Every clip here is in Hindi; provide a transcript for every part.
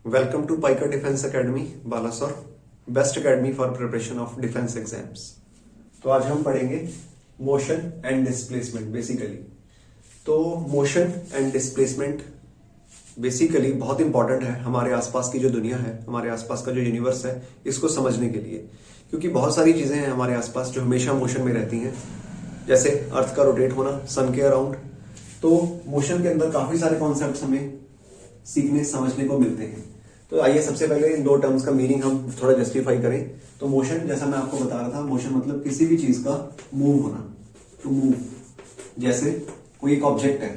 Welcome to Paikar defence academy Balasore, best academy for preparation of defence exams. तो आज हम पढ़ेंगे मोशन एंड डिस्प्लेसमेंट बेसिकली। तो मोशन एंड डिस्प्लेसमेंट बेसिकली बहुत इंपॉर्टेंट है हमारे आसपास की जो दुनिया है, हमारे आसपास का जो यूनिवर्स है, इसको समझने के लिए। क्योंकि बहुत सारी चीजें हैं हमारे आसपास जो हमेशा मोशन में रहती हैं, जैसे अर्थ का रोटेट होना सन के अराउंड। तो मोशन के अंदर काफी सारे कॉन्सेप्ट्स हमें सीखने समझने को मिलते हैं। तो आइए सबसे पहले इन दो टर्म्स का मीनिंग हम थोड़ा जस्टिफाई करें। तो मोशन, जैसा मैं आपको बता रहा था, मोशन मतलब किसी भी चीज का मूव होना, टू मूव। जैसे कोई एक ऑब्जेक्ट है,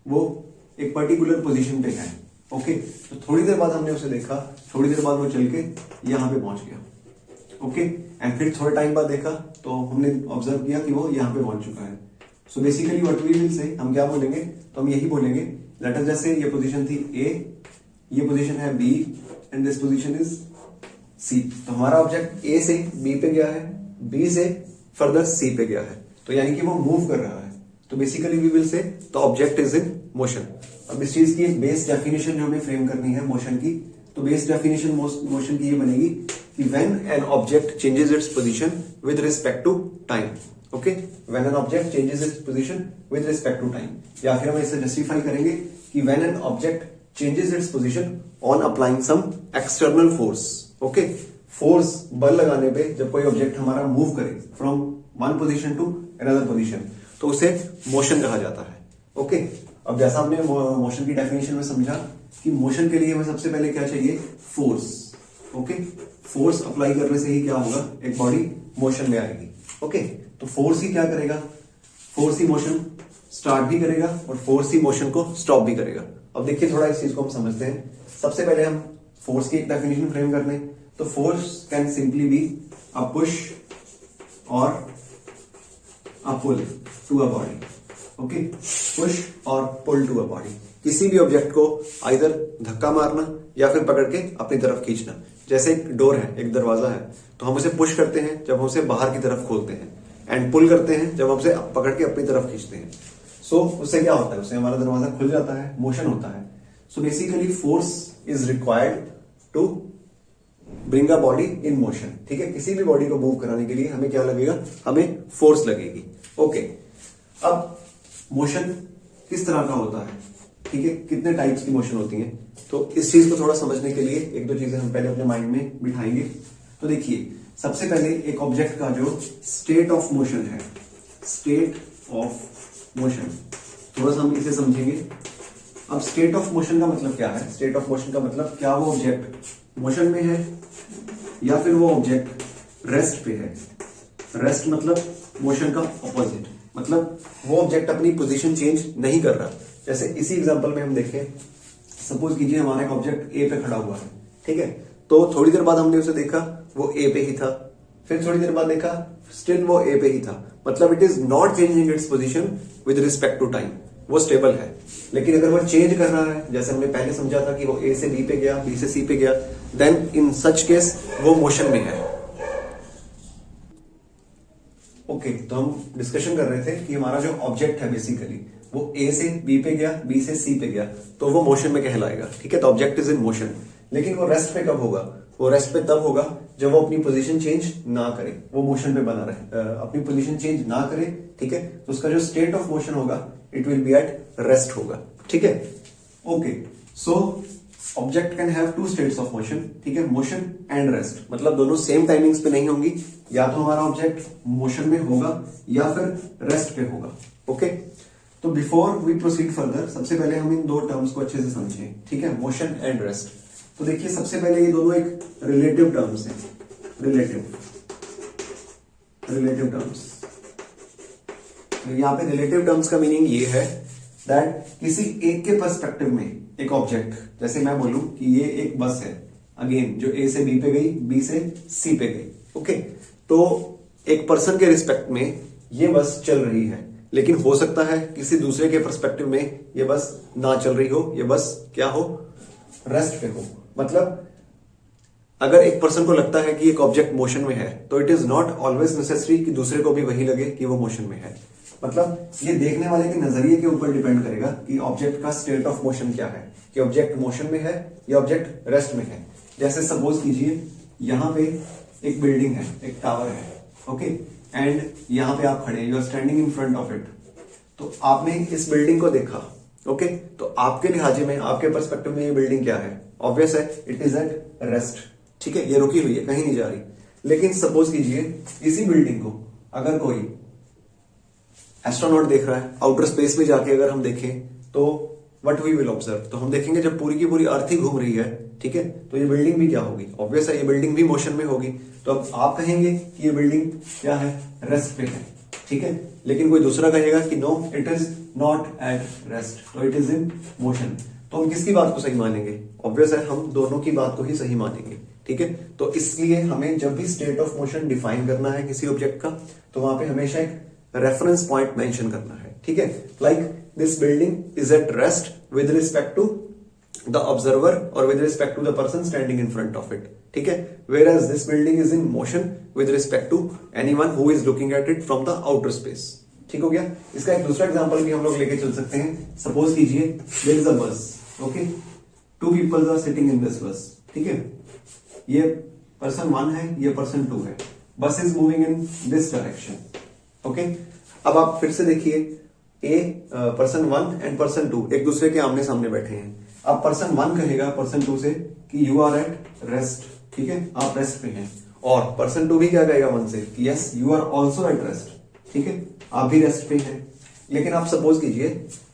वो एक पर्टिकुलर पोजीशन पे है, ओके, तो थोड़ी देर बाद हमने उसे देखा, थोड़ी देर बाद वो चल के यहां पे पहुंच गया, ओके, एंड फिर थोड़े टाइम बाद देखा तो हमने ऑब्जर्व किया कि वो यहां पे पहुंच चुका है। So basically what we will say, हम क्या बोलेंगे, तो हम यही बोलेंगे, लेट अस जैसे ये पोजीशन थी ए, ये पोजीशन है B and this position is C. तो हमारा ऑब्जेक्ट ए से बी पे गया है, बी से फर्दर सी पे गया है, तो यानी कि वो मूव कर रहा है। तो basically we will say the object is in motion. अब इस चीज की एक बेस डेफिनेशन जो हमें फ्रेम करनी है मोशन की, तो बेस डेफिनेशन मोशन की ये बनेगी कि when an object changes its position with respect to time, okay, when an object changes its position with respect to time. या फिर हम इसे जस्टिफाई करेंगे कि when an object changes its position on applying some external force, okay, force बल लगाने पे जब कोई ऑब्जेक्ट हमारा मूव करे from one position to another position, तो उसे मोशन कहा जाता है, ओके। अब जैसा हमने मोशन की डेफिनेशन में समझा कि मोशन के लिए हमें सबसे पहले क्या चाहिए, फोर्स, ओके। फोर्स अप्लाई करने से ही क्या होगा, एक बॉडी मोशन में आएगी, ओके। तो फोर्स ही क्या करेगा, फोर्स ही मोशन स्टार्ट भी करेगा और फोर्स ही मोशन को स्टॉप भी करेगा। अब देखिए थोड़ा इस चीज को हम समझते हैं। सबसे पहले हम फोर्स की एक डेफिनेशन फ्रेम कर लें। तो force can simply be a push or a pull to a body, okay, push or pull to a body. किसी भी ऑब्जेक्ट को आइदर धक्का मारना या फिर पकड़ के अपनी तरफ खींचना। जैसे एक डोर है, एक दरवाजा है, तो हम उसे पुश करते हैं जब हम उसे बाहर की तरफ खोलते हैं, एंड पुल करते हैं जब हम उसे पकड़ के अपनी तरफ खींचते हैं। सो उससे क्या होता है, उससे हमारा दरवाजा खुल जाता है, मोशन होता है। So basically force is required to bring a body in motion, ठीक है। किसी भी बॉडी को मूव कराने के लिए हमें क्या लगेगा, हमें फोर्स लगेगी, ओके। अब मोशन किस तरह का होता है, ठीक है, कितने टाइप्स की मोशन होती है, तो इस चीज को थोड़ा समझने के लिए एक दो चीजें हम पहले अपने माइंड में बिठाएंगे। तो देखिए सबसे पहले एक ऑब्जेक्ट का जो स्टेट ऑफ मोशन है, स्टेट ऑफ मोशन, थोड़ा सा हम इसे समझेंगे। अब स्टेट ऑफ मोशन का मतलब क्या है, स्टेट ऑफ मोशन का मतलब क्या वो ऑब्जेक्ट मोशन में है या फिर वो ऑब्जेक्ट रेस्ट पे है। रेस्ट मतलब मोशन का ऑपोजिट, मतलब वो ऑब्जेक्ट अपनी पोजीशन चेंज नहीं कर रहा। जैसे इसी एग्जांपल में हम देखें, सपोज कीजिए हमारा एक ऑब्जेक्ट ए पे खड़ा हुआ है, ठीक है, तो थोड़ी देर बाद हमने उसे देखा, वो ए पे ही था, फिर थोड़ी देर बाद देखा, स्टिल वो ए पे ही था, मतलब it is not changing its position with respect to time, वो स्टेबल है। लेकिन अगर वो चेंज कर रहा है, जैसे हमने पहले समझा था कि वो ए से बी पे गया, बी से सी पे गया, देन इन सच केस वो मोशन में है, ओके। तो हम डिस्कशन कर रहे थे कि हमारा जो ऑब्जेक्ट है बेसिकली वो ए से बी पे गया, बी से सी पे गया, तो वो मोशन में कहलाएगा, ठीक है। तो ऑब्जेक्ट इज इन मोशन। लेकिन वो रेस्ट पे कब होगा, वो रेस्ट पे तब होगा जब वो अपनी पोजीशन चेंज ना करे, वो मोशन पे बना रहे, अपनी पोजीशन चेंज ना करे, ठीक है। तो उसका जो स्टेट ऑफ मोशन होगा it will be at rest होगा, ठीक है, okay. So object can have two states of motion, ठीक है, मोशन एंड रेस्ट, मतलब दोनों सेम टाइमिंग्स पे नहीं होंगी, या तो हमारा ऑब्जेक्ट मोशन में होगा या फिर रेस्ट पे होगा, ओके। तो बिफोर वी प्रोसीड फर्दर, सबसे पहले हम इन दो टर्म्स को अच्छे से समझें, ठीक है, मोशन एंड रेस्ट। तो देखिए सबसे पहले ये दोनों एक रिलेटिव टर्म्स हैं, रिलेटिव टर्म्स। यहां पे रिलेटिव टर्म्स का मीनिंग ये है दैट किसी एक के पर्सपेक्टिव में एक ऑब्जेक्ट, जैसे मैं बोलूं कि ये एक बस है, अगेन जो ए से बी पे गई, बी से सी पे गई, ओके। तो एक पर्सन के रिस्पेक्ट में ये बस चल रही है, लेकिन हो सकता है किसी दूसरे के पर्सपेक्टिव में ये बस ना चल रही हो, ये बस क्या हो, रेस्ट पे हो। मतलब अगर एक पर्सन को लगता है कि एक ऑब्जेक्ट मोशन में है, तो it is not always necessary कि दूसरे को भी वही लगे कि वो मोशन में है। मतलब ये देखने वाले के नजरिए के ऊपर डिपेंड करेगा कि ऑब्जेक्ट का स्टेट ऑफ मोशन क्या है, कि ऑब्जेक्ट मोशन में है या ऑब्जेक्ट रेस्ट में है। जैसे सपोज कीजिए यहाँ पे एक बिल्डिंग है, एक टावर है, ओके, एंड यहाँ पे आप खड़े, you are standing in front of it. तो आपने इस बिल्डिंग को देखा, ओके, तो आपके लिहाजे में, आपके पर्सपेक्टिव में ये बिल्डिंग क्या है? ऑब्वियस है, इट इज एट रेस्ट, ठीक है, ये रुकी हुई है, कहीं नहीं जा रही। लेकिन सपोज कीजिए इसी बिल्डिंग को अगर कोई एस्ट्रोनॉट देख रहा है, आउटर स्पेस में जाके अगर हम देखें तो व्हाट वी विल ऑब्जर्व, तो हम देखेंगे जब पूरी की पूरी अर्थ ही घूम रही है, ठीक है, तो ये बिल्डिंग भी क्या होगी? ऑब्वियस है, ये बिल्डिंग भी मोशन में होगी। तो अब आप कहेंगे कि ये बिल्डिंग क्या है? रेस्ट पे है, ठीक है। लेकिन कोई दूसरा कहेगा कि no, it is not at rest, तो इट इज इन मोशन। तो हम किसकी बात को सही मानेंगे? ऑब्वियस है, हम दोनों की बात को ही सही मानेंगे, ठीक है। तो इसलिए हमें जब भी स्टेट ऑफ मोशन डिफाइन करना है किसी ऑब्जेक्ट का, तो वहां पे हमेशा एक रेफरेंस पॉइंट मेंशन करना है, ठीक है। Like this building is at rest with respect to the observer or with respect to the person standing in front of it, ठीक है। Where as this building is in motion with respect to anyone who is looking at it from the outer space, ठीक हो गया। इसका एक दूसरा एग्जांपल भी हम लोग लेके चल सकते हैं। सपोज कीजिए there is a bus, okay, 2 peoples are sitting in this bus, ठीक है। ये पर्सन 1 है, ये पर्सन 2 है। बस is moving in this direction, okay. अब आप फिर से देखिए, पर्सन 1 एंड पर्सन 2 एक दूसरे के आमने सामने बैठे हैं। अब पर्सन 1 कहेगा पर्सन 2 से कि यू आर एट रेस्ट, ठीक है, आप रेस्ट पे हैं। और पर्सन 2 भी क्या कहेगा 1 से कि yes, you are also at rest, ठीक है, आप भी रेस्ट पे हैं। लेकिन आप सपोज कीजिए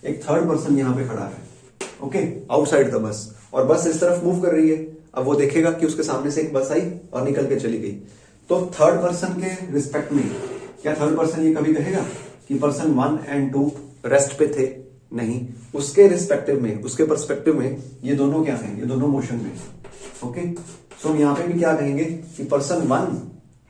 एक थर्ड पर्सन यहां पे खड़ा है, ओके, आउटसाइड द बस, और बस इस तरफ मूव कर रही है। अब वो देखेगा कि उसके सामने से एक बस आई और निकल के चली गई। तो थर्ड पर्सन के रिस्पेक्ट में क्या थर्ड पर्सन ये कभी कहेगा कि पर्सन 1 एंड 2 रेस्ट पे थे? नहीं, उसके रिस्पेक्टिव में, उसके पर्सपेक्टिव में ये दोनों क्या हैं? ये दोनों मोशन में, ओके। सो यहाँ पे भी क्या कहेंगे कि पर्सन 1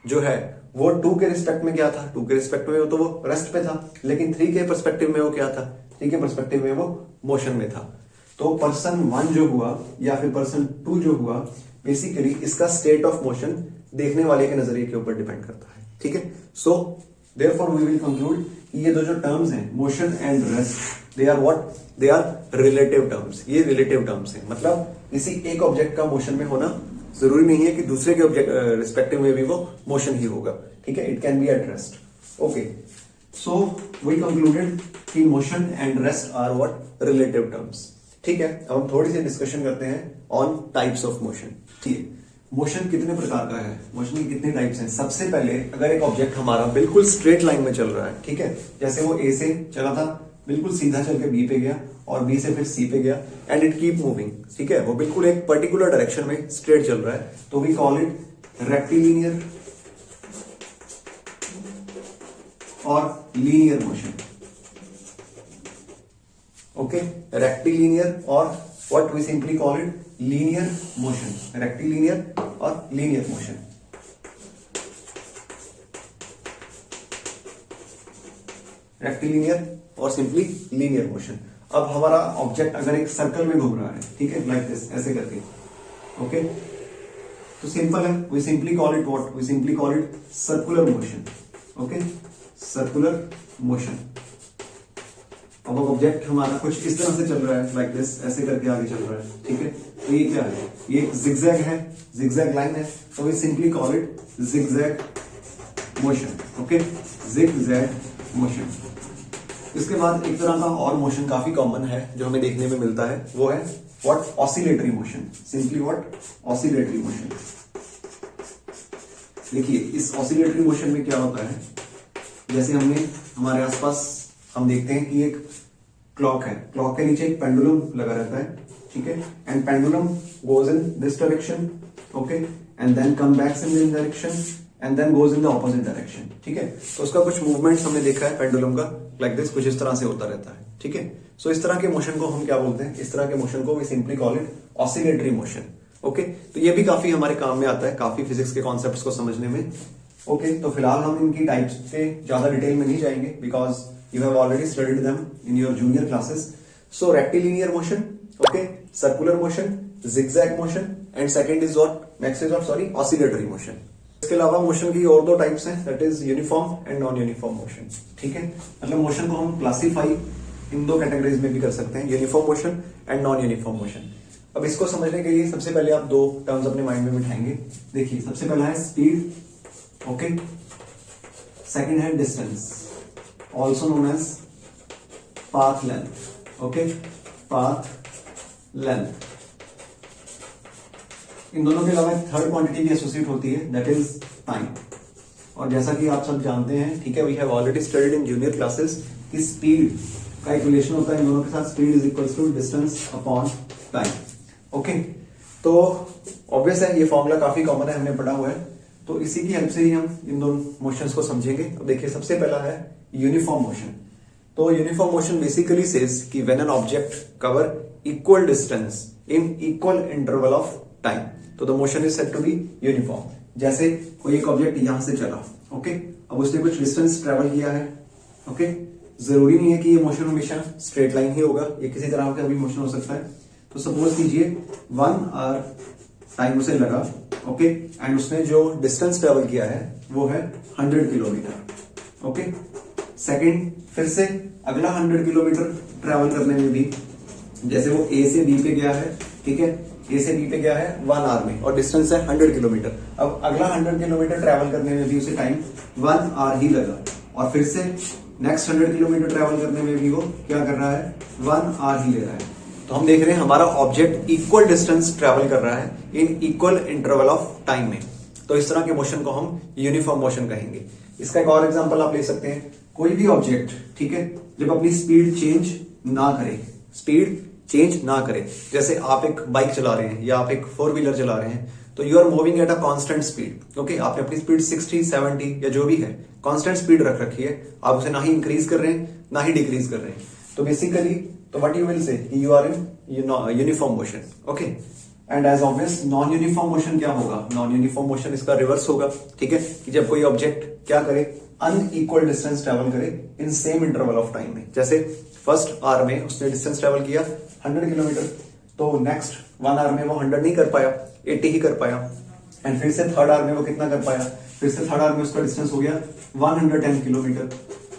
जो है वो 2 के रिस्पेक्ट में क्या था? 2 के रिस्पेक्ट में तो वो रेस्ट पे था, लेकिन 3 के पर्सपेक्टिव में वो क्या था? 3 के पर्सपेक्टिव में वो मोशन में था। तो पर्सन 1 जो हुआ या फिर पर्सन 2 जो हुआ, बेसिकली इसका स्टेट ऑफ मोशन देखने वाले के नजरिए के ऊपर डिपेंड करता है, ठीक है। So therefore we will conclude कि ये जो टर्म्स हैं, motion and rest, they are what? They are relative terms. ये रिलेटिव टर्म्स हैं, मतलब किसी एक ऑब्जेक्ट का मोशन में होना जरूरी नहीं है कि दूसरे के ऑब्जेक्ट रिस्पेक्टिव में भी वो मोशन ही होगा, ठीक है। It can be at rest, okay. So we concluded कि motion and rest are what? Relative terms, ठीक है। अब हम थोड़ी सी डिस्कशन करते हैं ऑन टाइप्स ऑफ मोशन, ठीक है। मोशन कितने प्रकार का है? मोशन की कितने टाइप्स हैं? सबसे पहले अगर एक ऑब्जेक्ट हमारा बिल्कुल स्ट्रेट लाइन में चल रहा है, ठीक है, जैसे वो ए से चला था, बिल्कुल सीधा चल के बी पे गया और बी से फिर सी पे गया, एंड इट कीप मूविंग, ठीक है, वो बिल्कुल एक पर्टिकुलर डायरेक्शन में स्ट्रेट चल रहा है, तो वी कॉल इट रेक्टिलिनियर और लीनियर मोशन, ओके। रेक्टिलिनियर और what we simply call it linear motion, rectilinear और लीनियर मोशन। रेक्टिलिनियर और सिंपली लीनियर मोशन। अब हमारा ऑब्जेक्ट अगर एक सर्कल में घूम रहा है, ठीक है, लाइक दिस, ऐसे करके, ओके, तो सिंपल है, we simply call it what? We simply call it circular motion, okay, circular motion. अब ऑब्जेक्ट हमारा कुछ इस तरह से चल रहा है, लाइक दिस, ऐसे करके आगे चल रहा है, ठीक है। तो ये क्या है? ये जिगजैग है, जिगजैग लाइन है, तो we simply call it zigzag motion, okay, zigzag motion. इसके बाद एक तरह का और मोशन काफी कॉमन है जो हमें देखने में मिलता है, वो है what? Oscillatory motion, simply what? Oscillatory motion. देखिए इस ऑसिलेटरी मोशन में क्या होता है, जैसे हमने हमारे आसपास हम देखते हैं कि एक क्लॉक है, क्लॉक के नीचे एक पेंडुलम लगा रहता है, ठीक है, and pendulum goes in this direction, okay, and then come backs in this direction and then goes in the opposite direction, ठीक है। तो उसका कुछ मूवमेंट्स हमने देखा है पेंडुलम का, लाइक दिस, कुछ इस तरह से होता रहता है, ठीक है। सो इस तरह के मोशन को हम क्या बोलते हैं? इस तरह के मोशन को we simply call it oscillatory motion, okay. तो ये भी काफी हमारे काम में आता है, काफी फिजिक्स के कॉन्सेप्ट्स को समझने में, ओके। तो फिलहाल हम इनकी टाइप्स पे ज्यादा डिटेल में नहीं जाएंगे, because you have already studied them in your junior classes. So rectilinear motion, okay, circular motion, zigzag motion, and second is what? Next is what? Sorry, oscillatory motion. इसके अलावा मोशन की और दो टाइप्स हैं, that is uniform and non uniform motion. ठीक है, मतलब मोशन को हम क्लासीफाई इन दो कैटेगरीज में भी कर सकते हैं, uniform motion and non uniform motion. अब इसको समझने के लिए सबसे पहले आप दो टर्म्स अपने माइंड में बिठाएंगे। देखिए, सबसे पहला है स्पीड, ओके, सेकंड है distance, also known as path length, okay, path length. इन दोनों के अलावा थर्ड क्वांटिटी भी एसोसिएट होती है, दैट इज टाइम। और जैसा कि आप सब जानते हैं, ठीक है, we have already studied in junior classes कि स्पीड का इक्वेशन होता है इन दोनों के साथ, speed is equals to distance upon time. Okay, तो ऑब्वियस है, ये फॉर्मूला काफी कॉमन है, हमने पढ़ा हुआ है, तो इसी की हेल्प से ही हम इन दोनों मोशंस को समझेंगे। अब देखिए, सबसे पहला है यूनिफॉर्म मोशन। तो यूनिफॉर्म मोशन बेसिकली सेज कि when an object cover equal distance in equal interval of time, तो the motion is said to be uniform. जैसे कोई एक ऑब्जेक्ट यहां से चला, ओके, अब उसने कुछ डिस्टेंस ट्रेवल किया है, ओके, जरूरी नहीं है कि ये मोशन हमेशा स्ट्रेट लाइन ही होगा, ये किसी तरह का भी मोशन हो सकता है। तो सपोज कीजिए 1 आवर टाइम उसे लगा, ओके, एंड उसने जो डिस्टेंस ट्रेवल किया है वो है 100 किलोमीटर, ओके। सेकंड, फिर से अगला 100 किलोमीटर ट्रेवल करने में भी, जैसे वो ए से बी पे गया है, ठीक है, ए से बी पे गया है 1 आवर में और डिस्टेंस है 100 किलोमीटर। अब अगला 100 किलोमीटर ट्रेवल करने में भी उसे टाइम 1 आवर ही लगा, और फिर से नेक्स्ट 100 किलोमीटर ट्रेवल करने में भी वो क्या कर रहा है, 1 आवर ही ले रहा है। तो हम देख रहे हैं हमारा ऑब्जेक्ट इक्वल डिस्टेंस ट्रेवल कर रहा है इन इक्वल इंटरवल ऑफ टाइम में, तो इस तरह के मोशन को हम यूनिफॉर्म मोशन कहेंगे। इसका एक और एग्जांपल आप ले सकते हैं, कोई भी ऑब्जेक्ट, ठीक है, जब अपनी स्पीड चेंज ना करे, स्पीड चेंज ना करे, जैसे आप एक बाइक चला रहे हैं या आप एक 4 व्हीलर चला रहे हैं, तो you are moving at a constant speed, okay, आपने अपनी स्पीड 60, 70 या जो भी है कांस्टेंट स्पीड रख रखी है, आप उसे ना ही इंक्रीज कर रहे हैं ना ही डिक्रीज कर रहे हैं। तो बेसिकली, तो what you will say, you are in uniform motion, okay. And as obvious, non uniform motion क्या होगा, नॉन यूनिफॉर्म मोशन इसका रिवर्स होगा, ठीक है, कि जब कोई ऑब्जेक्ट क्या करे, अनइक्वल डिस्टेंस ट्रेवल करे in same interval of time में। जैसे फर्स्ट आवर में उसने डिस्टेंस ट्रेवल किया 100 किलोमीटर, तो नेक्स्ट 1 आवर में वो 100 नहीं कर पाया, 80 ही कर पाया, एंड फिर से थर्ड आवर में वो कितना कर पाया, फिर से थर्ड आवर में उसका डिस्टेंस हो गया 110 किलोमीटर।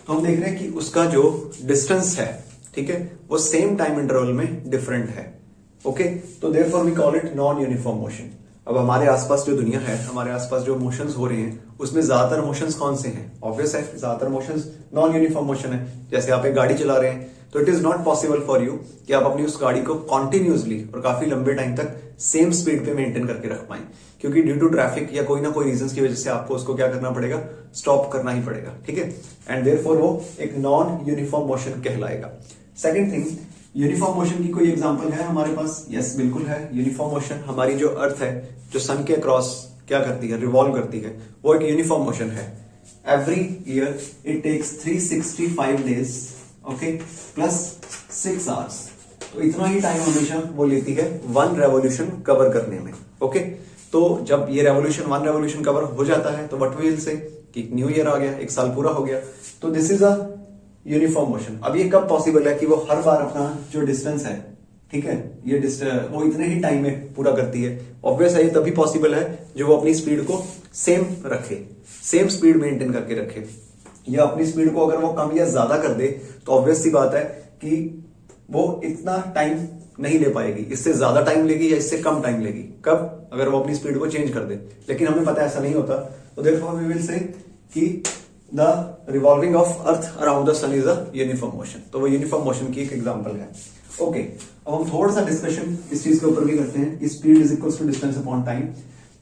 तो हम देख रहे हैं कि उसका जो डिस्टेंस है, ठीक है, वो सेम टाइम इंटरवल में डिफरेंट है, ओके। तो therefore we call it non uniform motion. अब हमारे आसपास जो दुनिया है, हमारे आसपास जो मोशंस हो रहे हैं, उसमें ज्यादातर मोशंस कौन से हैं? ऑब्वियस है, ज्यादातर मोशंस नॉन यूनिफॉर्म मोशन है। जैसे आप एक गाड़ी चला रहे हैं, तो it is not possible for you कि आप अपनी उस गाड़ी को कॉन्टिन्यूसली और काफी लंबे टाइम तक सेम स्पीड पे मेंटेन करके रख पाए, क्योंकि ड्यू टू ट्रैफिक या कोई ना कोई रीजन की वजह से आपको उसको क्या करना पड़ेगा, स्टॉप करना ही पड़ेगा, ठीक है। एंड देयरफॉर वो एक नॉन यूनिफॉर्म मोशन कहलाएगा। सेकेंड थिंग, यूनिफॉर्म मोशन की कोई एग्जांपल है हमारे पास? यस, बिल्कुल है। यूनिफॉर्म मोशन, हमारी जो अर्थ है, जो सन के अक्रॉस क्या करती है, रिवॉल्व करती है, वो एक यूनिफॉर्म मोशन है। Every year it takes 365 days, okay, plus 6 hours. तो इतना ही टाइम हमेशा वो लेती है 1 रेवोल्यूशन कवर करने में, ओके। तो जब ये 1 रेवोल्यूशन कवर हो जाता है, तो व्हाट वी विल से कि न्यू ईयर आ गया, एक साल पूरा हो गया। तो this is a uniform motion. अब ये कब पॉसिबल है कि वो हर बार अपना जो डिस्टेंस है, ठीक है, ये वो इतने ही टाइम में पूरा करती है। ऑब्वियस है, ये तभी पॉसिबल है जो वो अपनी स्पीड को सेम रखे, सेम स्पीड मेंटेन करके रखे। या अपनी स्पीड को अगर वो कम या ज्यादा कर दे, तो ऑब्वियस सी बात है कि वो इतना टाइम नहीं ले पाएगी, इससे ज्यादा टाइम लेगी या इससे कम टाइम लेगी। कब? अगर वो अपनी स्पीड को चेंज कर दे। लेकिन हमें पता है ऐसा नहीं होता, तो देयरफॉर वी विल से कि the revolving of earth around the sun is a uniform motion. तो वो यूनिफॉर्म मोशन की एक एग्जांपल है, ओके। अब हम थोड़ा सा डिस्कशन इस चीज के ऊपर भी करते हैं कि speed is equal to distance upon time.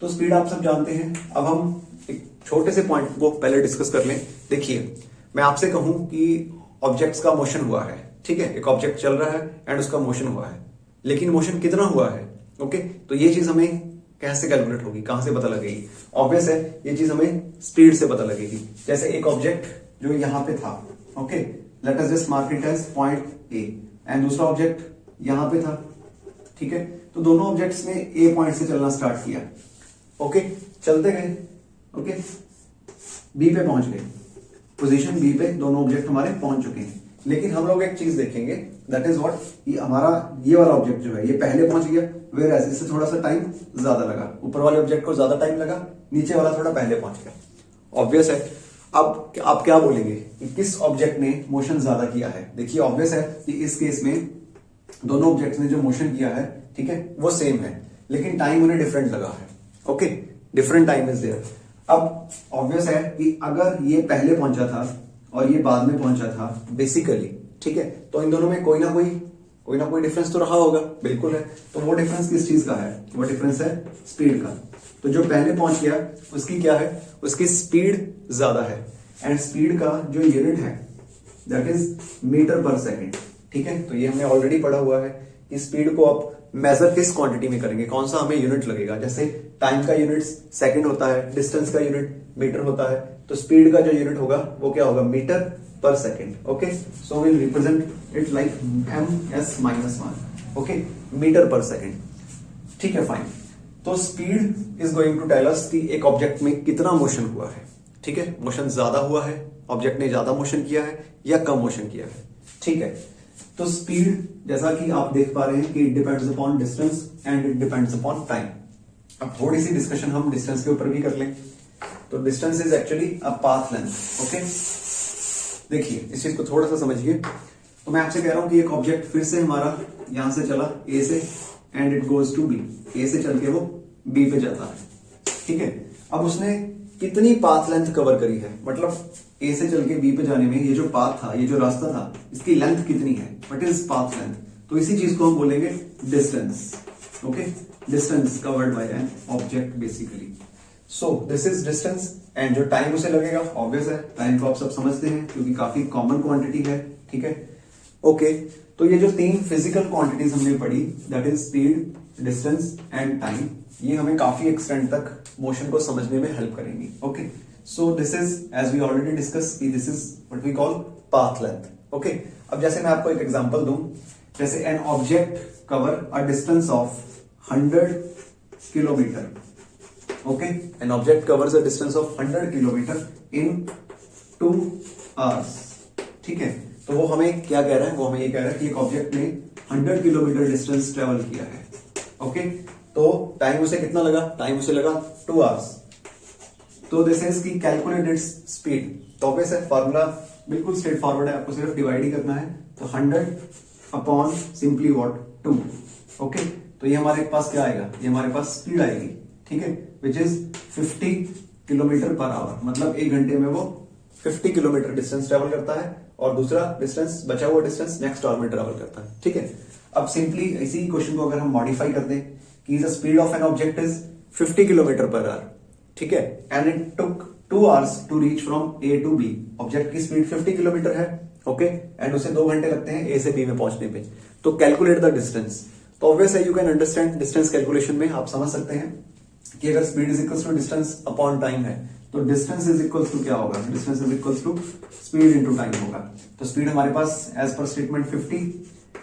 तो स्पीड आप सब जानते हैं। अब हम एक छोटे से पॉइंट को पहले डिस्कस कर लें। देखिए, मैं आपसे कहूं कि ऑब्जेक्ट्स का मोशन हुआ है, ठीक है, एक ऑब्जेक्ट चल रहा है एंड उसका मोशन हुआ है, लेकिन मोशन कितना हुआ है, ओके। तो ये चीज हमें कैसे कैलकुलेट होगी, कहां से पता लगेगी? ऑब्वियस है, ये चीज हमें स्पीड से पता लगेगी। जैसे एक ऑब्जेक्ट जो यहां पे था, okay, let us just mark it as point A, and दूसरा ऑब्जेक्ट यहां पे था, ठीक है। तो दोनों ऑब्जेक्ट्स ने ए पॉइंट से चलना स्टार्ट किया, ओके, चलते गए, ओके, बी पे पहुंच गए, पोजीशन बी पे दोनों ऑब्जेक्ट हमारे पहुंच चुके हैं। लेकिन हम लोग एक चीज देखेंगे, दैट इज व्हाट, ये हमारा ये वाला ऑब्जेक्ट जो है, ये पहले पहुंच गया, वेयर एज इससे थोड़ा सा टाइम ज्यादा लगा, ऊपर वाले ऑब्जेक्ट को ज्यादा टाइम लगा, नीचे वाला थोड़ा पहले पहुंच गया। ऑब्वियस है। अब आप क्या बोलेंगे कि किस ऑब्जेक्ट ने मोशन ज्यादा किया है? देखिए ऑब्वियस है कि इस केस में दोनों ऑब्जेक्ट्स ने जो मोशन किया है, ठीक है, वो सेम है, लेकिन टाइम उन्हें डिफरेंट लगा है। Okay, different time is there. अब ऑब्वियस है कि अगर ये पहले पहुंचा था और ये बाद में पहुंचा था बेसिकली, ठीक है, तो इन दोनों में कोई ना कोई डिफरेंस तो रहा होगा, बिल्कुल है। तो वो डिफरेंस किस चीज का है? वो डिफरेंस है स्पीड का। तो जो पहले पहुंच गया उसकी क्या है? उसकी स्पीड ज्यादा है, एंड स्पीड का जो यूनिट है that is metre per second. ठीक है, तो ये हमने ऑलरेडी पढ़ा हुआ है कि स्पीड को आप मेजर किस क्वांटिटी में करेंगे, कौन सा हमें यूनिट लगेगा। जैसे टाइम का यूनिट सेकंड होता है, डिस्टेंस का यूनिट मीटर होता है, तो स्पीड का जो यूनिट होगा वो क्या होगा? Metre per second. Okay, so will represent it like ms-1। Okay, metre per second. ठीक है, फाइन। तो speed is going to tell us कि एक ऑब्जेक्ट में कितना मोशन हुआ है। ठीक है, मोशन ज्यादा हुआ है, ऑब्जेक्ट ने ज्यादा मोशन किया है या कम मोशन किया है। ठीक है, तो स्पीड जैसा कि आप देख पा रहे हैं कि it depends upon distance and it depends upon time. अब थोड़ी सी डिस्कशन हम डिस्टेंस के ऊपर भी कर लें। तो distance is actually a path length. Okay, देखिए इस चीज को थोड़ा सा समझिए। तो मैं आपसे कह रहा हूं कि एक ऑब्जेक्ट फिर से हमारा यहां से चला ए से and it goes to B, A से चल के वो बी पे जाता है। ठीक है, अब उसने कितनी पाथ लेंथ कवर करी है, मतलब ए से चल के बी पे जाने में ये जो पाथ था, ये जो रास्ता था, इसकी लेंथ कितनी है? What is path length? तो इसी चीज को हम बोलेंगे distance. Okay, distance covered by an object basically. So this is distance, and जो टाइम उसे लगेगा ऑब्वियस है, टाइम को आप सब समझते हैं क्योंकि काफी कॉमन क्वांटिटी है। ठीक है, ओके, तो ये जो तीन फिजिकल क्वांटिटीज हमने पढ़ी that is speed, distance and time, ये हमें काफी एक्सटेंड तक मोशन को समझने में हेल्प करेंगी। Okay, so this is as we already discuss कि this is what we call path length. Okay, अब जैसे मैं आपको एक एग्जांपल दूं, जैसे an object cover a distance of 100 kilometre. Okay, an object covers a distance of 100 kilometre in 2 hours. ठीक है, तो वो हमें क्या कह रहा है? वो हमें ये कह रहा है कि एक ऑब्जेक्ट ने 100 किलोमीटर डिस्टेंस ट्रेवल किया है। ओके, तो टाइम उसे कितना लगा? टाइम उसे लगा 2 आवर्स। तो दिस इज की कैलकुलेट इट्स स्पीड। तो ऑब्वियस है, फॉर्मूला बिल्कुल स्ट्रेट फॉरवर्ड है, आपको सिर्फ डिवाइड ही करना है। तो 100 अपॉन सिंपली व्हाट 2। ओके, तो ये हमारे पास क्या आएगा? ये हमारे पास स्पीड आएगी। ठीक है, which is 50 kilometre per our, मतलब 1 घंटे में वो 50 किलोमीटर डिस्टेंस ट्रेवल करता है, और दूसरा डिस्टेंस, बचा हुआ डिस्टेंस नेक्स्ट आवर में ट्रेवल करता है। ठीक है, अब सिंपली इसी क्वेश्चन को अगर हम मॉडिफाई कर दें कि the speed of an object is 50 kilometre per hour. ठीक है, and it took 2 hours to reach from A to B. Object की स्पीड 50 किलोमीटर है। ओके, एंड उसे 2 घंटे लगते हैं ए से बी में पहुंचने पे। तो कैलकुलेट द डिस्टेंस। तो ऑब्वियस है, you can understand distance calculation में आप समझ सकते हैं कि अगर speed is equals to distance upon time है, तो डिस्टेंस इज इक्वल्स टू क्या होगा? Distance is equals to speed into time होगा। तो स्पीड हमारे पास as per statement 50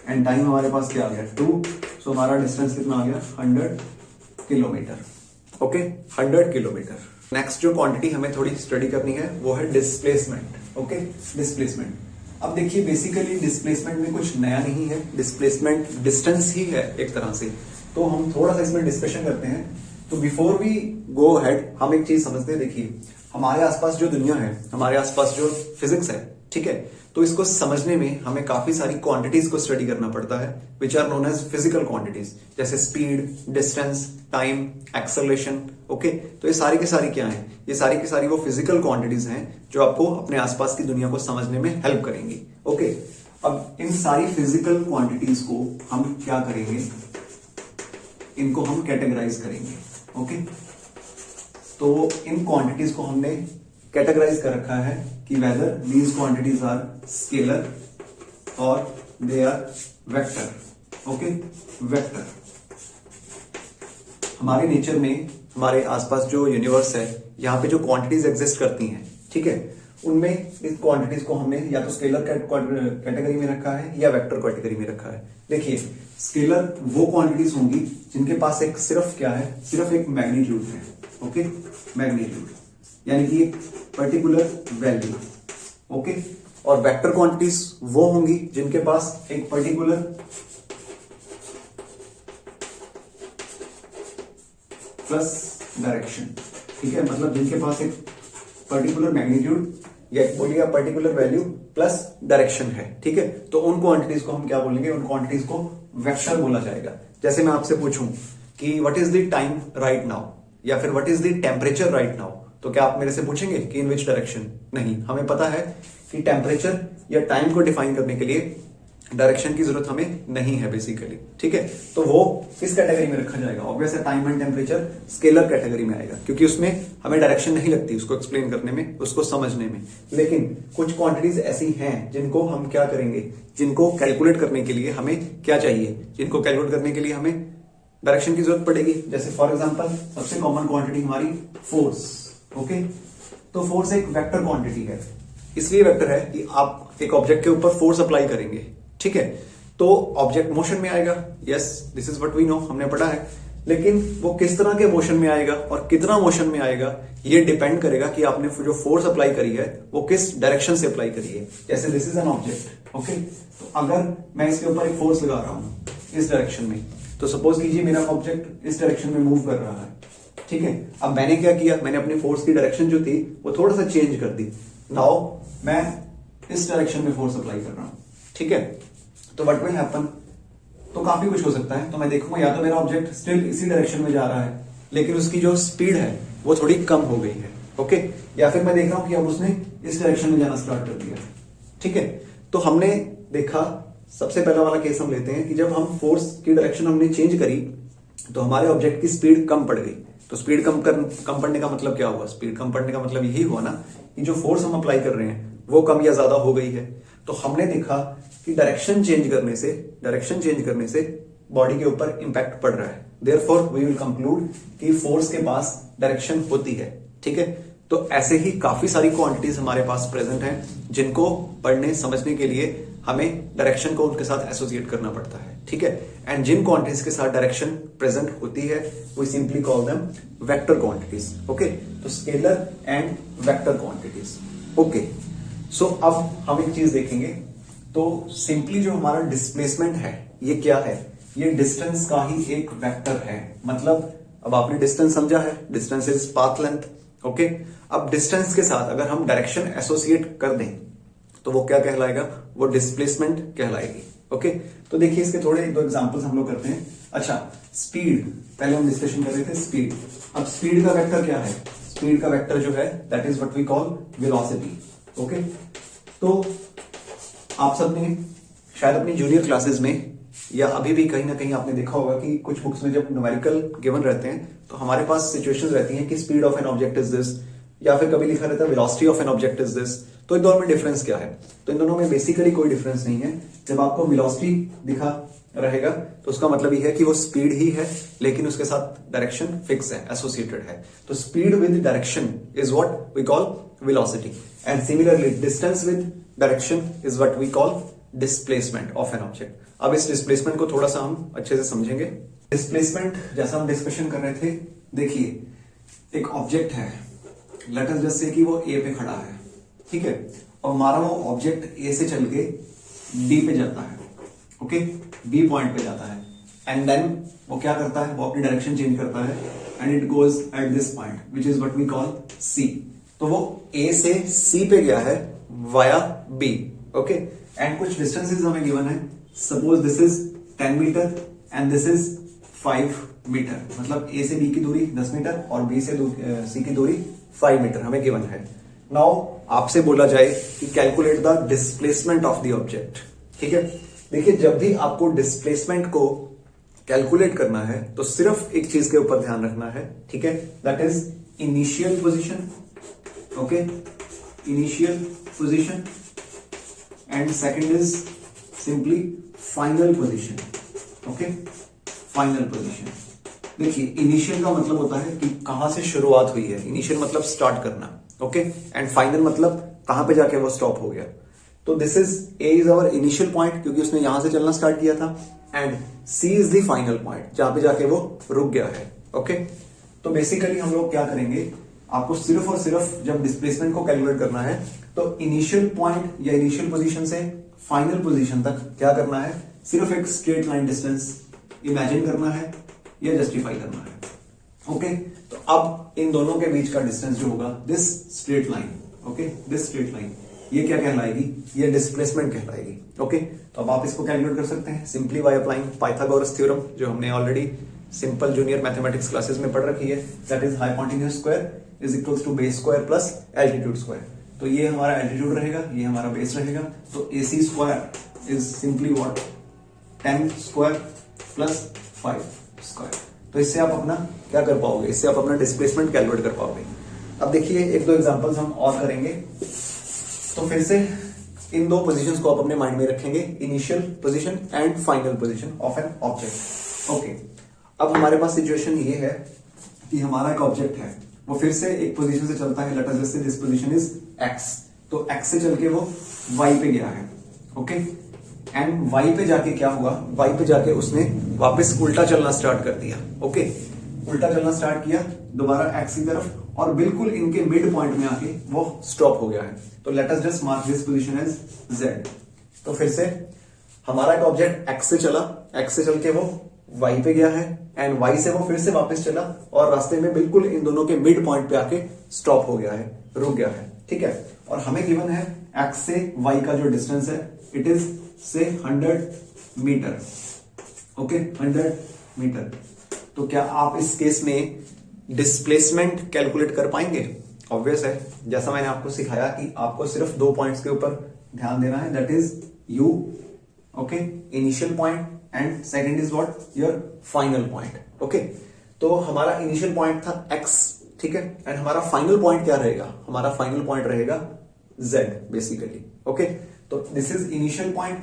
and time हमारे पास क्या आ गया? 2। सो हमारा डिस्टेंस कितना आ गया? 100 किलोमीटर। Okay, 100 kilometre. नेक्स्ट जो क्वांटिटी हमें थोड़ी स्टडी करनी है वो है डिस्प्लेसमेंट। Okay, displacement. अब देखिए बेसिकली डिस्प्लेसमेंट में कुछ नया नहीं है, डिस्प्लेसमेंट डिस्टेंस ही है एक तरह से। तो हम थोड़ा सा इसमें डिस्कशन करते हैं। तो बिफोर वी गो हेड हम एक चीज समझते हैं। देखिए हमारे आसपास जो दुनिया है, हमारे आसपास जो फिजिक्स है, ठीक है, तो इसको समझने में हमें काफी सारी क्वांटिटीज को स्टडी करना पड़ता है which are known as physical quantities, जैसे speed, distance, time, acceleration. Okay, तो ये सारी की सारी क्या है? ये सारी की सारी वो फिजिकल क्वांटिटीज हैं जो आपको अपने आसपास की दुनिया को समझने में हेल्प करेंगी। ओके, अब इन सारी फिजिकल क्वांटिटीज को हम क्या करेंगे? इनको हम कैटेगराइज करेंगे। ओके, तो इन क्वांटिटीज को हमने कैटेगराइज कर रखा है कि whether these quantities are scalar or they are vector. Okay, vector. हमारे नेचर में, हमारे आसपास जो यूनिवर्स है, यहाँ पे जो क्वांटिटीज एग्जिस्ट करती हैं, ठीक है, उनमें इस क्वांटिटीज को हमने या तो स्केलर कैटेगरी में रखा है या वेक्टर कैटेगरी में रखा है। देखिए स्केलर वो क्वांटिटीज होंगी जिनके पास एक सिर्फ क्या है? सिर्फ एक मैग्नीट्यूड है। ओके, मैग्नीट्यूड यानी कि एक पर्टिकुलर वैल्यू। ओके, और वेक्टर क्वांटिटीज वो होंगी जिनके पास एक पर्टिकुलर प्लस डायरेक्शन, ठीक है, मतलब जिनके पास एक पर्टिकुलर मैग्नीट्यूड या बोलिए पर्टिकुलर वैल्यू प्लस डायरेक्शन है, ठीक है, तो उन क्वांटिटीज को हम क्या बोलेंगे, उन क्वांटिटीज को वेक्टर बोला जाएगा। जैसे मैं आपसे पूछूं कि what is the time right now, या फिर what is the temperature right now, तो क्या आप मेरे से पूछेंगे कि इन विच डायरेक्शन? नहीं, हमें पता है कि टेम्परेचर या टाइम को डिफाइन करने के लिए डायरेक्शन की जरूरत हमें नहीं है बेसिकली, ठीक है, तो वो किस कैटेगरी में रखा जाएगा? ऑब्वियस है, time and temperature scalar category में आएगा, क्योंकि उसमें हमें डायरेक्शन नहीं लगती उसको एक्सप्लेन करने में, उसको समझने में। लेकिन कुछ क्वांटिटीज ऐसी हैं जिनको हम क्या करेंगे, जिनको कैलकुलेट करने के लिए हमें क्या चाहिए, जिनको कैलकुलेट करने के लिए हमें डायरेक्शन की जरूरत पड़ेगी। जैसे फॉर एग्जाम्पल सबसे कॉमन क्वांटिटी हमारी फोर्स, ओके, तो फोर्स एक वेक्टर क्वांटिटी है, इसलिए वेक्टर है कि आप एक ऑब्जेक्ट के ऊपर फोर्स अप्लाई करेंगे, ठीक है, तो ऑब्जेक्ट मोशन में आएगा। Yes, this is what we know, हमने पढ़ा है। लेकिन वो किस तरह के मोशन में आएगा और कितना मोशन में आएगा, ये डिपेंड करेगा कि आपने जो फोर्स अप्लाई करी है वो किस डायरेक्शन से अप्लाई करी है। जैसे this is an object, okay, तो अगर मैं इसके ऊपर एक फोर्स लगा रहा हूं इस डायरेक्शन में, तो सपोज कीजिए मेरा ऑब्जेक्ट इस डायरेक्शन में मूव कर रहा है, ठीक है। अब मैंने क्या किया, मैंने अपनी फोर्स की डायरेक्शन जो थी वो थोड़ा सा चेंज कर दी। नाउ मैं इस डायरेक्शन में फोर्स अप्लाई कर रहा हूं, ठीक है, तो व्हाट विल हैपन, तो काफी कुछ हो सकता है। तो मैं देखूंगा या तो मेरा ऑब्जेक्ट स्टिल इसी डायरेक्शन में जा रहा है लेकिन उसकी जो स्पीड है वो थोड़ी कम हो गई है, ओके, या फिर मैं देख रहा हूं कि अब उसने इस डायरेक्शन में जाना स्टार्ट कर दिया, ठीक है। तो हमने देखा, सबसे पहला वाला केस हम लेते हैं कि जब हम फोर्स की डायरेक्शन हमने चेंज करी तो हमारे ऑब्जेक्ट की स्पीड कम पड़ गई। तो स्पीड कम पड़ने का मतलब क्या हुआ? स्पीड कम पड़ने का मतलब यही हुआ ना कि जो फोर्स हम अप्लाई कर रहे हैं वो कम या ज्यादा हो गई है। तो हमने देखा कि डायरेक्शन चेंज करने से बॉडी के ऊपर इंपैक्ट पड़ रहा है। देयरफॉर वी विल कंक्लूड कि फोर्स के पास डायरेक्शन होती है, ठीक है। तो ऐसे ही काफी सारी क्वांटिटीज हमारे पास प्रेजेंट हैं जिनको पढ़ने समझने के लिए हमें डायरेक्शन को उनके साथ एसोसिएट करना पड़ता है, ठीक है। एंड जिन क्वांटिटीज के साथ डायरेक्शन प्रेजेंट होती है we simply call them vector quantities, okay. तो scalar and vector quantities, okay. So अब हम एक चीज देखेंगे, तो सिंपली जो हमारा डिस्प्लेसमेंट है ये क्या है? ये डिस्टेंस का ही एक वेक्टर है। मतलब अब आपने डिस्टेंस समझा है, distance is path length, okay. अब डिस्टेंस के साथ अगर हम डायरेक्शन एसोसिएट कर दें तो वो क्या कहलाएगा? वो डिस्प्लेसमेंट कहलाएगी, ओके। तो देखिए इसके थोड़े एक दो एग्जांपल्स हम लोग करते हैं। अच्छा, स्पीड, पहले हम डिस्कशन कर रहे थे स्पीड। अब स्पीड का वेक्टर क्या है? स्पीड का वेक्टर जो है that is what we call velocity, okay. तो आप सबने शायद अपनी जूनियर क्लासेस में या अभी भी कहीं ना कहीं आपने देखा होगा कि कुछ बुक्स में जब न्यूमेरिकल गिवन रहते हैं तो हमारे पास सिचुएशंस रहती हैं कि speed of an object is this, या फिर कभी लिखा रहता है velocity of an object is this. तो इन दोनों में डिफरेंस क्या है? तो इन दोनों में बेसिकली कोई डिफरेंस नहीं है। जब आपको वेलोसिटी दिखा रहेगा तो उसका मतलब यह है कि वो स्पीड ही है लेकिन उसके साथ डायरेक्शन फिक्स है, एसोसिएटेड है। तो speed with direction is what we call velocity, and similarly distance with direction is what we call displacement of an object. अब इस डिस्प्लेसमेंट को थोड़ा सा हम अच्छे से समझेंगे। डिस्प्लेसमेंट जैसा हम डिस्कशन कर रहे थे, देखिए एक ऑब्जेक्ट है, लेट अस जस्ट से कि वो ए पे खड़ा है, ठीक है, और हमारा वो ऑब्जेक्ट ए से चल के डी पे जाता है, ओके, बी पॉइंट पे जाता है, एंड देन वो क्या करता है? वो अपनी डायरेक्शन चेंज करता है and it goes at this point which is what we call C. तो वो ए से सी पे गया है वाया बी, ओके, एंड कुछ डिस्टेंसेस हमें गिवन है। Suppose this is 10 metre and this is 5 metre, मतलब ए से बी की दूरी 10 मीटर और बी से सी की दूरी 5 मीटर हमें गिवन है। नाउ आपसे बोला जाए कि calculate the displacement of the object, ठीक है। देखिए जब भी आपको डिस्प्लेसमेंट को कैलकुलेट करना है तो सिर्फ एक चीज के ऊपर ध्यान रखना है, ठीक है, that is initial position, okay, initial position, and second is simply final position, okay, final position. देखिए इनिशियल का मतलब होता है कि कहां से शुरुआत हुई है, इनिशियल मतलब स्टार्ट करना, ओके, एंड फाइनल मतलब कहां पे जाके वो स्टॉप हो गया। तो this is A is our initial point क्योंकि उसने यहां से चलना स्टार्ट किया था, and C is the final point जहां पे जाके वो रुक गया है, ओके। तो बेसिकली हम लोग क्या करेंगे, आपको सिर्फ और सिर्फ जब डिस्प्लेसमेंट को कैलकुलेट करना है तो इनिशियल पॉइंट या इनिशियल पोजीशन से फाइनल पोजीशन तक क्या करना है? सिर्फ एक स्ट्रेट लाइन डिस्टेंस इमेजिन करना है या जस्टिफाई करना है, ओके, तो अब इन दोनों के बीच का डिस्टेंस जो होगा, this straight line, okay, this straight line, ये क्या कहलाएगी, ये डिस्प्लेसमेंट कहलाएगी। ओके, तो अब आप इसको कैलकुलेट कर सकते हैं simply by applying Pythagoras theorem, जो हमने already simple junior mathematics classes में पढ़ रखी है, that is hypotenuse square is equals to base square plus altitude square. तो ये हमारा एल्टीट्यूड रहेगा, ये हमारा बेस रहेगा, तो AC square is simply what, 10 square plus 5 square. तो इससे आप अपना क्या कर पाओगे, इससे आप अपना डिस्प्लेसमेंट कैलकुलेट कर पाओगे। अब देखिए एक दो एग्जांपल्स हम और करेंगे। तो फिर से इन दो पोजीशंस को आप अपने माइंड में रखेंगे, initial position and final position of an object. Okay, अब हमारे पास सिचुएशन ये है कि हमारा एक ऑब्जेक्ट है, वो फिर से एक पोजीशन से चलता है, late us just say this position is x, तो x से चल के वो y पे गया है। ओके, एंड y पे जाके क्या हुआ, y पे जाके उसने वापस उल्टा चलना स्टार्ट कर दिया। ओके, उल्टा चलना स्टार्ट किया दोबारा x की तरफ, और बिल्कुल इनके मिड पॉइंट में आके वो स्टॉप हो गया है। तो let us just mark this position as z। तो फिर से हमारा एक ऑब्जेक्ट x से चला, x से चल के वो y पे गया है, एंड y से वो फिर से वापस चला और रास्ते में बिल्कुल इन दोनों के मिड पॉइंट पे आके स्टॉप हो गया है, रुक गया है। ठीक है, और हमें गिवन है x से y का जो डिस्टेंस है, इट इज से 100 मीटर। Okay, 100 metre. तो क्या आप इस केस में डिस्प्लेसमेंट कैलकुलेट कर पाएंगे? ऑब्वियस है, जैसा मैंने आपको सिखाया कि आपको सिर्फ 2 पॉइंट्स के ऊपर ध्यान देना है, that is u, okay, initial point, and second is what, your final point. Okay, तो हमारा इनिशियल पॉइंट था x, ठीक है, एंड हमारा फाइनल पॉइंट क्या रहेगा, हमारा फाइनल पॉइंट रहेगा z बेसिकली। ओके, तो this is initial point,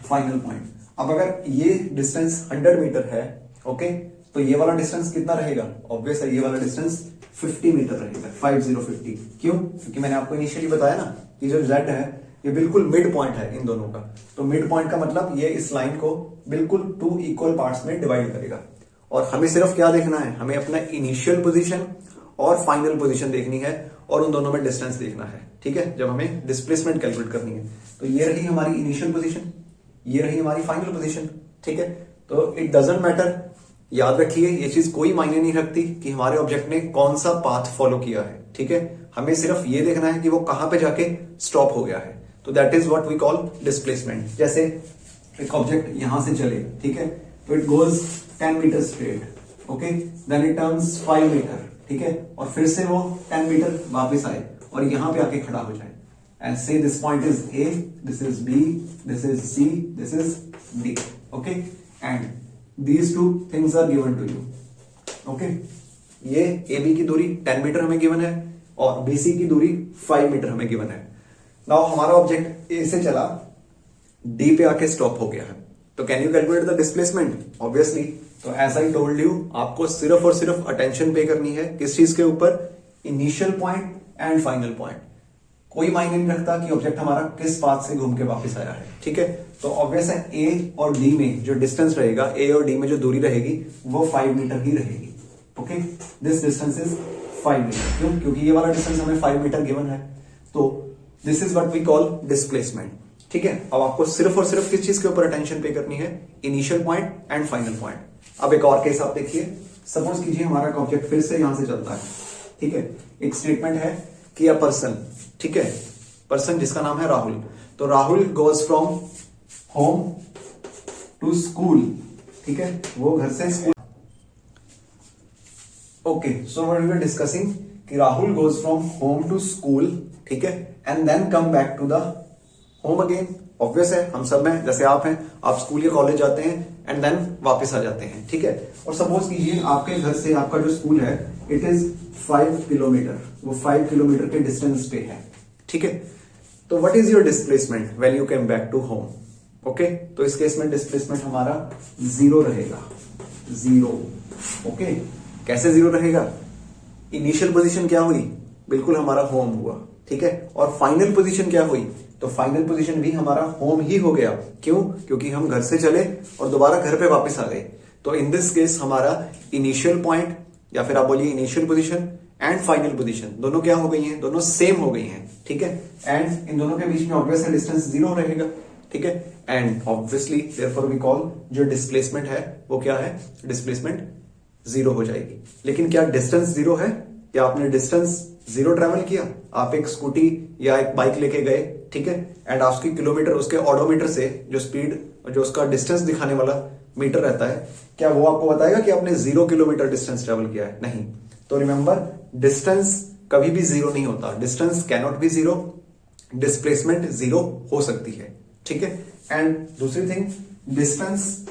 final point. अब अगर ये डिस्टेंस 100 मीटर है, ओके, तो ये वाला डिस्टेंस कितना रहेगा, ऑब्वियस है, ये वाला डिस्टेंस 50 मीटर रहेगा, 50 क्यों? क्योंकि मैंने आपको इनिशियली बताया ना कि जो z है ये बिल्कुल मिड पॉइंट है इन दोनों का। तो मिड पॉइंट का मतलब ये इस लाइन को बिल्कुल 2 इक्वल पार्ट्स में डिवाइड करेगा, और हमें सिर्फ क्या देखना है, हमें अपना इनिशियल पोजीशन और फाइनल पोजीशन देखनी है, और उन दोनों में डिस्टेंस देखना है। ठीक है, जब हमें डिस्प्लेसमेंट कैलकुलेट करनी है। तो ये रही हमारी इनिशियल पोजीशन, ये रही हमारी फाइनल पोजीशन। ठीक है, तो इट डजंट मैटर, याद रखिए ये चीज कोई मायने नहीं रखती कि हमारे ऑब्जेक्ट ने कौन सा पाथ फॉलो किया है। ठीक है, हमें सिर्फ ये देखना है कि वो कहां पे जाके स्टॉप हो गया है। तो that is what we call displacement. जैसे एक ऑब्जेक्ट यहां से चले, ठीक है, तो it goes 10 metre straight, okay, then it turns 5 metre, ठीक है, और फिर से वो 10 मीटर वापस आए और यहां पे आके खड़ा हो जाए, एंड से this point is A, this is B, this is C, this is D, okay, and these two things are given to you, okay? ये AB की दूरी 10 मीटर हमें गिवन है और BC की दूरी 5 मीटर हमें गिवन है। नाउ हमारा ऑब्जेक्ट A से चला, D पे आके स्टॉप हो गया है, तो can you calculate the displacement? Obviously. तो एज आई टोल्ड यू, आपको सिर्फ और सिर्फ अटेंशन पे करनी है किस चीज के ऊपर, initial point and final point. कोई मायने नहीं रखता कि ऑब्जेक्ट हमारा किस पाथ से घूम के वापस आया है। ठीक है, तो ऑब्वियस है A और D में जो डिस्टेंस रहेगा, A और D में जो दूरी रहेगी वो 5 मीटर ही रहेगी। Okay, this distance is 5 metre. क्यों? क्योंकि ये वाला डिस्टेंस हमें 5 मीटर गिवन है। तो this is what we call displacement. ठीक है, अब आपको सिर्फ और सिर्फ किस चीज के ऊपर अटेंशन पे करनी है, initial point and final point. अब एक और केस आप देखिए, सपोज कीजिए हमारा ऑब्जेक्ट फिर से यहां से चलता है। ठीक है, एक स्टेटमेंट है कि अ पर्सन, ठीक है, पर्सन जिसका नाम है राहुल, तो Rahul goes from home to school. ठीक है, वो घर से school. Okay, so what we were discussing कि Rahul goes from home to school, ठीक है, and then come back to the home again. Obvious है, हम सब में, जैसे आप हैं, आप स्कूल या कॉलेज जाते हैं एंड देन वापस आ जाते हैं। ठीक है, और सपोज कीजिए आपके घर से आपका जो स्कूल है इट इज 5 किलोमीटर, वो 5 किलोमीटर के डिस्टेंस पे है। ठीक है, तो what is your displacement when you came back to home? Okay, तो इस केस में डिस्प्लेसमेंट हमारा 0 रहेगा, 0। ओके, कैसे 0 रहेगा? इनिशियल पोजीशन क्या हुई, बिल्कुल हमारा होम हुआ। ठीक है, और फाइनल पोजीशन क्या हुई, तो फाइनल पोजीशन भी हमारा होम ही हो गया। क्यों? क्योंकि हम घर से चले और दोबारा घर पे वापस आ गए। तो इन दिस केस हमारा इनिशियल पॉइंट, या फिर आप बोलिए initial position and final position, दोनों क्या हो गई हैं, दोनों सेम हो गई हैं। ठीक है, एंड इन दोनों के बीच में ऑब्वियसली डिस्टेंस 0 रहेगा। ठीक है, and obviously therefore we call जो डिस्प्लेसमेंट है वो क्या है, डिस्प्लेसमेंट जीरो हो जाएगी। लेकिन क्या डिस्टेंस जीरो है? क्या आपने डिस्टेंस जीरो ट्रेवल किया? आप एक स्कूटी या एक बाइक लेके गए, ठीक है, एंड आपकी किलोमीटर उसके ऑडोमीटर से जो स्पीड, जो उसका डिस्टेंस दिखाने वाला मीटर रहता है, क्या वो आपको बताएगा कि आपने 0 किलोमीटर डिस्टेंस ट्रेवल किया है? नहीं। तो रिमेंबर, डिस्टेंस कभी भी जीरो नहीं होता। Distance can not B zero, displacement zero हो सकती है, ठीक है। एंड दूसरी थिंग, डिस्टेंस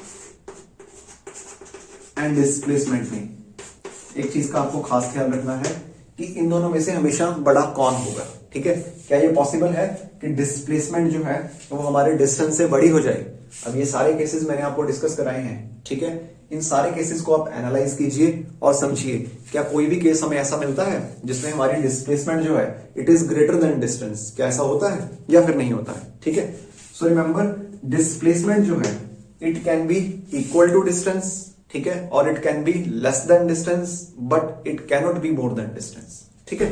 एंड डिस्प्लेसमेंट में एक चीज का आपको खास ख्याल रखना है कि इन दोनों में से हमेशा बड़ा कौन होगा, ठीक है। क्या ये पॉसिबल है कि डिस्प्लेसमेंट जो है वो हमारे डिस्टेंस से बड़ी हो जाए? अब ये सारे केसेस मैंने आपको डिस्कस कराए हैं, ठीक है। इन सारे केसेस को आप एनालाइज कीजिए और समझिए, क्या कोई भी केस हमें ऐसा मिलता है जिसमें हमारी डिस्प्लेसमेंट जो है it is greater than distance? क्या ऐसा होता है या फिर नहीं होता है? ठीक है। सो रिमेंबर, डिस्प्लेसमेंट जो है it can be equal to distance, ठीक है, और it can be less than distance, but it can not be more than distance, ठीक है,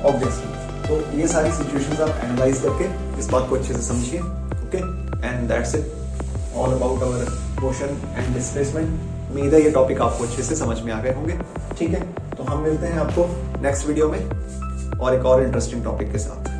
ऑब्वियसली। तो ये सारी सिचुएशंस आप एनालाइज करके इस बात को अच्छे से समझिए, okay. And that's it, all about our motion and displacement. उम्मीद है ये टॉपिक आपको अच्छे से समझ में आ गए होंगे, ठीक है। तो हम मिलते हैं आपको नेक्स्ट वीडियो में और एक और इंटरेस्टिंग टॉपिक के साथ।